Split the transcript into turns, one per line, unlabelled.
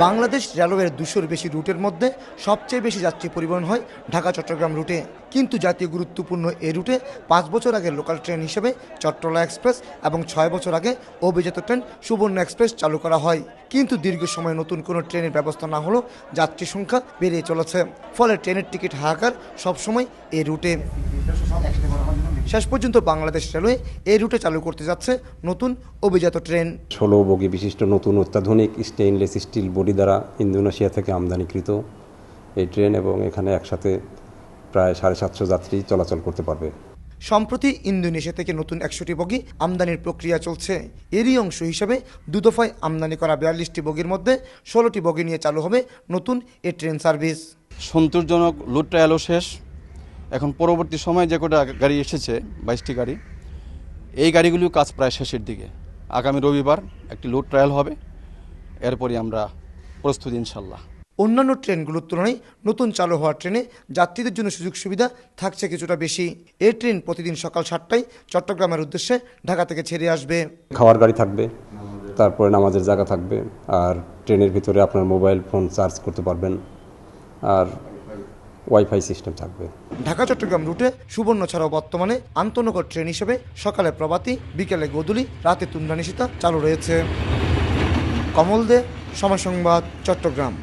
বাংলাদেশ রেলওয়ের ২০০-র বেশি রুটের মধ্যে সবচেয়ে বেশি যাত্রী পরিবহন হয় ঢাকা চট্টগ্রাম রুটে। কিন্তু জাতীয় গুরুত্বপূর্ণ এই রুটে ৫ বছর আগে লোকাল ট্রেন হিসেবে চট্টলা এক্সপ্রেস এবং ৬ বছর আগে অভিজাত ট্রেন সুবর্ণ এক্সপ্রেস চালু করা হয়। কিন্তু দীর্ঘ সময় নতুন কোনো ট্রেনের ব্যবস্থা না হলেও যাত্রী সংখ্যা বেড়ে চলেছে, ফলে ট্রেনের টিকিট হাহাকার সবসময় এই রুটে। শেষ পর্যন্ত বাংলাদেশ রেলওয়ে এই রুটে চালু করতে যাচ্ছে নতুন অভিজাত ট্রেন।
১৬ বগি বিশিষ্ট নতুন অত্যাধুনিক স্টেইনলেস স্টিল বডি দ্বারা ইন্দোনেশিয়া থেকে আমদানিকৃত এই ট্রেন, এবং এখানে একসাথে প্রায় ৭৫০ যাত্রী চলাচল করতে পারবে।
সম্প্রতি ইন্দোনেশিয়া থেকে নতুন ১০০টি বগি আমদানির প্রক্রিয়া চলছে। এরই অংশ হিসেবে দুদফায় আমদানি করা ৪২টি বগির মধ্যে ১৬টি বগি নিয়ে চালু হবে নতুন এই ট্রেন সার্ভিস।
সন্তোষজনক লোড ট্রায়ালও শেষ। এখন পরবর্তী সময়ে যে কটা গাড়ি এসেছে ২২টি গাড়ি, এই গাড়িগুলিও কাজ প্রায় শেষের দিকে। আগামী রবিবার একটি লোড ট্রায়াল হবে, এরপরই আমরা প্রস্তুতি ইনশাল্লাহ।
অন্যান্য ট্রেনগুলোর তুলনায় নতুন চালু হওয়া ট্রেনে যাত্রীদের জন্য সুযোগ সুবিধা থাকছে কিছুটা বেশি। এই ট্রেন প্রতিদিন সকাল ৭টায় চট্টগ্রামের উদ্দেশ্যে ঢাকা থেকে ছেড়ে আসবে।
খাওয়ার গাড়ি থাকবে, তারপরে নামাজের জায়গা থাকবে, আর ট্রেনের ভিতরে আপনার মোবাইল ফোন চার্জ করতে পারবেন, আর ওয়াইফাই সিস্টেম থাকবে।
ঢাকা চট্টগ্রাম রুটে সুবর্ণ ছাড়াও বর্তমানে আন্তনগর ট্রেন হিসেবে সকালে প্রভাতী, বিকেলে গোধূলি, রাতে তুন্দ্রা নিশিতা চালু রয়েছে। কমল দে, সময় সংবাদ, চট্টগ্রাম।